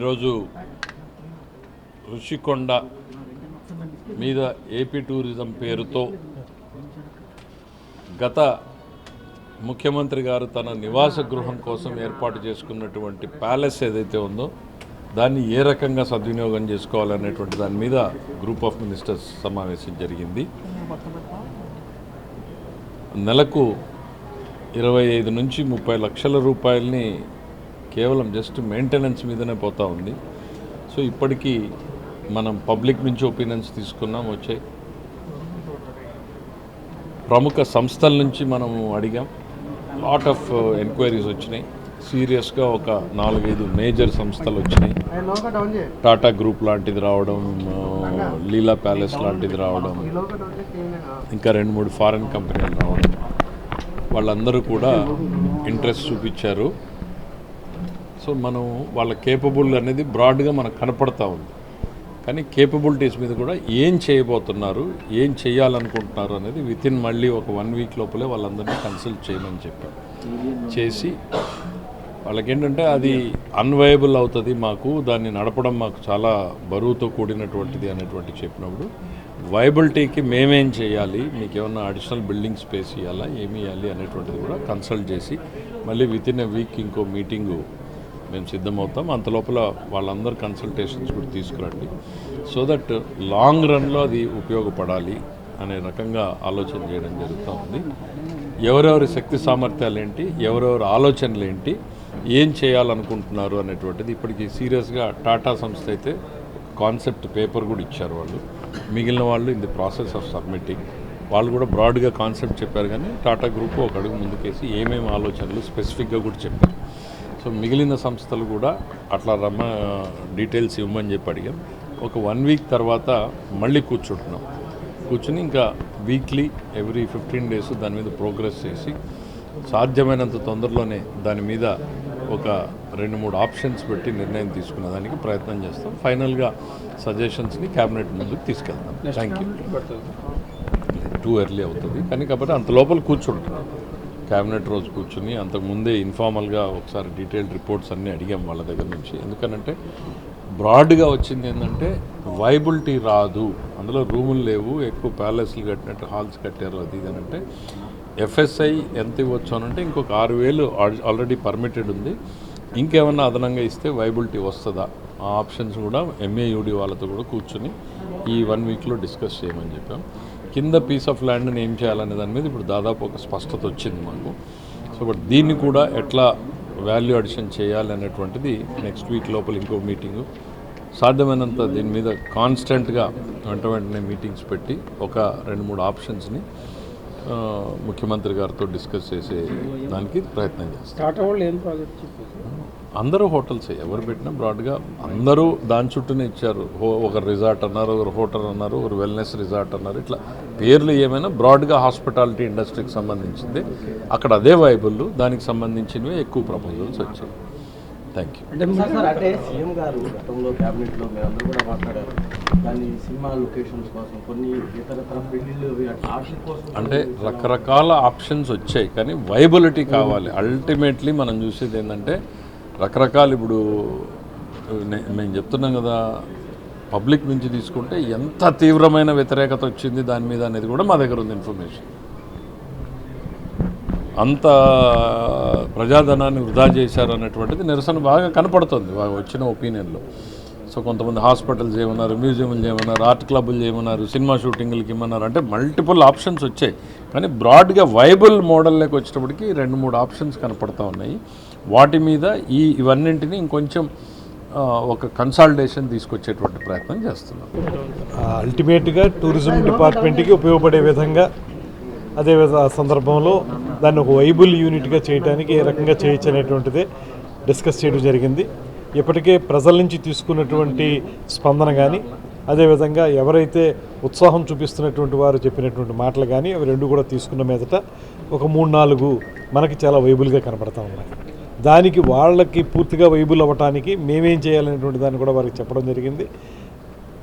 ఈరోజు ఋషికొండ మీద AP tourism పేరుతో గత ముఖ్యమంత్రి గారు తన నివాస గృహం కోసం ఏర్పాటు చేసుకున్నటువంటి ప్యాలెస్ ఏదైతే ఉందో దాన్ని ఏ రకంగా సద్వినియోగం చేసుకోవాలనేటువంటి దాని మీద గ్రూప్ ఆఫ్ మినిస్టర్స్ సమావేశం జరిగింది. నెలకు 25 నుంచి 30 లక్షల రూపాయలని కేవలం జస్ట్ మెయింటెనెన్స్ మీదనే పోతూ ఉంది. సో ఇప్పటికీ మనం పబ్లిక్ నుంచి ఒపీనియన్స్ తీసుకున్నాం, వచ్చాయి. ప్రముఖ సంస్థల నుంచి మనము అడిగాం, లాట్ ఆఫ్ ఎంక్వైరీస్ వచ్చినాయి. సీరియస్గా ఒక 4-5 మేజర్ సంస్థలు వచ్చినాయి. టాటా గ్రూప్ లాంటిది రావడం, లీలా ప్యాలెస్ లాంటిది రావడం, ఇంకా 2-3 ఫారెన్ కంపెనీలు రావడం, వాళ్ళందరూ కూడా ఇంట్రెస్ట్ చూపించారు. సో మనం వాళ్ళ కేపబుల్ అనేది బ్రాడ్గా మనకు కనపడతా ఉంది. కానీ కేపబిలిటీస్ మీద కూడా ఏం చేయబోతున్నారు, ఏం చేయాలనుకుంటున్నారు అనేది వితిన్ మళ్ళీ ఒక 1 వీక్ లోపలే వాళ్ళందరినీ కన్సల్ట్ చేయమని చెప్పాం. చేసి వాళ్ళకేంటంటే అది అన్వయబుల్ అవుతుంది, మాకు దాన్ని నడపడం మాకు చాలా బరువుతో కూడినటువంటిది అనేటువంటి చెప్పినప్పుడు వైబిలిటీకి మేమేం చేయాలి, మీకు ఏమన్నా అడిషనల్ బిల్డింగ్ స్పేస్ ఇవ్వాలా, ఏమి ఇవ్వాలి అనేటువంటిది కూడా కన్సల్ట్ చేసి మళ్ళీ వితిన్ ఎ వీక్ ఇంకో మీటింగు మేము సిద్ధమవుతాం. అంతలోపల వాళ్ళందరూ కన్సల్టేషన్స్ కూడా తీసుకురండి, సో దట్ లాంగ్ రన్లో అది ఉపయోగపడాలి అనే రకంగా ఆలోచన చేయడం జరుగుతూ ఉంది. ఎవరెవరి శక్తి సామర్థ్యాలు ఏంటి, ఎవరెవరి ఆలోచనలు ఏంటి, ఏం చేయాలనుకుంటున్నారు అనేటువంటిది ఇప్పటికీ సీరియస్గా టాటా సంస్థ అయితే కాన్సెప్ట్ పేపర్ కూడా ఇచ్చారు వాళ్ళు. మిగిలిన వాళ్ళు in the process of submitting. వాళ్ళు కూడా బ్రాడ్గా కాన్సెప్ట్ చెప్పారు, కానీ టాటా గ్రూప్ ఒక అడుగు ముందుకేసి ఏమేమి ఆలోచనలు స్పెసిఫిక్గా కూడా చెప్పారు. సో మిగిలిన సంస్థలు కూడా అట్లా డీటెయిల్స్ ఇవ్వమని చెప్పి అడిగాం. ఒక 1 వీక్ తర్వాత మళ్ళీ కూర్చుని ఇంకా వీక్లీ ఎవ్రీ 15 డేస్ దాని మీద ప్రోగ్రెస్ చేసి సాధ్యమైనంత తొందరలోనే దాని మీద ఒక 2-3 ఆప్షన్స్ పెట్టి నిర్ణయం తీసుకునే దానికి ప్రయత్నం చేస్తాం. ఫైనల్గా సజెషన్స్ని క్యాబినెట్ ముందుకు తీసుకెళ్తాం. Thank you. టూ ఎర్లీ అవుతుంది కానీ కాబట్టి అంత లోపల కూర్చుంటాం. క్యాబినెట్ రోజు కూర్చుని అంతకుముందే ఇన్ఫార్మల్గా ఒకసారి డీటెయిల్డ్ రిపోర్ట్స్ అన్నీ అడిగాం వాళ్ళ దగ్గర నుంచి. ఎందుకనంటే బ్రాడ్గా వచ్చింది ఏంటంటే వైబిలిటీ రాదు, అందులో రూములు లేవు, ఎక్కువ ప్యాలెస్లు కట్టినట్టు హాల్స్ కట్టారు, అది ఇది అంటే ఎఫ్ఎస్ఐ ఎంత ఇవ్వచ్చు అనంటే ఇంకొక 6,000 ఆల్రెడీ పర్మిటెడ్ ఉంది. ఇంకేమన్నా అదనంగా ఇస్తే వైబిలిటీ వస్తుందా, ఆ ఆప్షన్స్ కూడా ఎంఏయుడి వాళ్ళతో కూడా కూర్చుని ఈ 1 వీక్లో డిస్కస్ చేయమని చెప్పాం. కింద పీస్ ఆఫ్ ల్యాండ్ని ఏం చేయాలనే దాని మీద ఇప్పుడు దాదాపు ఒక స్పష్టత వచ్చింది మాకు. సో బట్ దీన్ని కూడా ఎట్లా వాల్యూ అడిషన్ చేయాలి అనేటువంటిది నెక్స్ట్ వీక్ లోపల ఇంకో మీటింగు, సాధ్యమైనంత దీని మీద కాన్స్టెంట్గా వెంటనే మీటింగ్స్ పెట్టి ఒక 2-3 ఆప్షన్స్ని ముఖ్యమంత్రి గారితో డిస్కస్ చేసే దానికి ప్రయత్నం చేస్తారు. అందరూ హోటల్స్ ఎవరు పెట్టినా బ్రాడ్గా అందరూ దాని చుట్టూనే ఇచ్చారు. ఒకరు రిసార్ట్ అన్నారు, ఒకరు హోటల్ అన్నారు, ఒకరు వెల్నెస్ రిసార్ట్ అన్నారు. ఇట్లా పేర్లు ఏమైనా బ్రాడ్గా హాస్పిటాలిటీ ఇండస్ట్రీకి సంబంధించింది, అక్కడ అదే వైబుల్, దానికి సంబంధించినవి ఎక్కువ ప్రపోజల్స్ వచ్చాయి. Thank you. అంటే సీఎం గారు గతంలో క్యాబినెట్లో మీరందరూ కూడా మాట్లాడారు, దాన్ని సినిమా లొకేషన్స్ కోసం కొన్ని ఇతరతర పెళ్లిళ్ళు కోసం అంటే రకరకాల ఆప్షన్స్ వచ్చాయి, కానీ వైబిలిటీ కావాలి. అల్టిమేట్లీ మనం చూసేది ఏంటంటే రకరకాలు, ఇప్పుడు మేము చెప్తున్నాం కదా, పబ్లిక్ నుంచి తీసుకుంటే ఎంత తీవ్రమైన వ్యతిరేకత వచ్చింది దాని మీద అనేది కూడా మా దగ్గర ఉంది ఇన్ఫర్మేషన్. అంత ప్రజాధనాన్ని వృధా చేశారు అనేటువంటిది నిరసన బాగా కనపడుతుంది వచ్చిన ఒపీనియన్లో. సో కొంతమంది హాస్పిటల్స్ ఏమన్నారు, మ్యూజియంలు చేయమన్నారు, ఆర్ట్ క్లబ్బులు చేయమన్నారు, సినిమా షూటింగ్లకి ఇమ్మన్నారు. అంటే మల్టిపుల్ ఆప్షన్స్ వచ్చాయి, కానీ బ్రాడ్గా వైబుల్ మోడల్లోకి వచ్చేటప్పటికి 2-3 ఆప్షన్స్ కనపడతా ఉన్నాయి. వాటి మీద ఇవన్నింటినీ ఇంకొంచెం ఒక కన్సాలిడేషన్ తీసుకొచ్చేటువంటి ప్రయత్నం చేస్తున్నాం. అల్టిమేట్గా టూరిజం డిపార్ట్మెంట్కి ఉపయోగపడే విధంగా, అదే సందర్భంలో దాన్ని ఒక వైబుల్ యూనిట్గా చేయడానికి ఏ రకంగా చేయొచ్చు అనేటువంటిదే డిస్కస్ చేయడం జరిగింది. ఇప్పటికే ప్రజల నుంచి తీసుకున్నటువంటి స్పందన కానీ, అదేవిధంగా ఎవరైతే ఉత్సాహం చూపిస్తున్నటువంటి వారు చెప్పినటువంటి మాటలు కానీ, అవి 2 కూడా తీసుకున్న మీదట ఒక 3-4 మనకి చాలా వైబుల్గా కనపడతా ఉన్నాయి. దానికి వాళ్ళకి పూర్తిగా వైబుల్ అవ్వటానికి మేమేం చేయాలనేటువంటి దాన్ని కూడా వారికి చెప్పడం జరిగింది.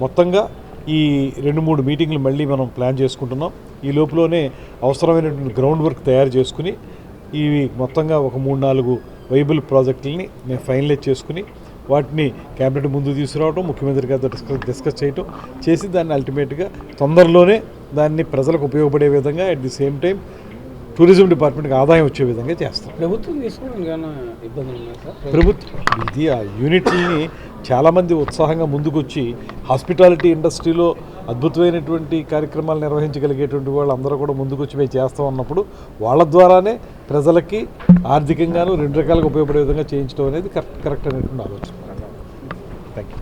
మొత్తంగా ఈ 2-3 మీటింగ్లు మళ్ళీ మనం ప్లాన్ చేసుకుంటున్నాం. ఈ లోపులోనే అవసరమైనటువంటి గ్రౌండ్ వర్క్ తయారు చేసుకుని ఈ మొత్తంగా ఒక 3-4 వైబుల్ ప్రాజెక్టులని మేము ఫైనలైజ్ చేసుకుని వాటిని క్యాబినెట్ ముందు తీసుకురావడం, ముఖ్యమంత్రి గారితో డిస్కస్ చేయటం చేసి దాన్ని అల్టిమేట్గా తొందరలోనే దాన్ని ప్రజలకు ఉపయోగపడే విధంగా at the same time tourism డిపార్ట్మెంట్కి ఆదాయం వచ్చే విధంగా చేస్తాం. ప్రభుత్వం తీసుకోవడానికి ఏమైనా ఇబ్బందులు ఉన్నాయి సార్? ప్రభుత్వం ఇది ఆ యూనిట్ని చాలామంది ఉత్సాహంగా ముందుకొచ్చి హాస్పిటాలిటీ ఇండస్ట్రీలో అద్భుతమైనటువంటి కార్యక్రమాలు నిర్వహించగలిగేటువంటి వాళ్ళు అందరూ కూడా ముందుకొచ్చి మేము చేస్తాం అన్నప్పుడు వాళ్ళ ద్వారానే ప్రజలకి ఆర్థికంగాను రెండు రకాలుగా ఉపయోగపడే విధంగా చేయించడం అనేది కరెక్ట్ అనేటువంటి ఆలోచన. Thank you.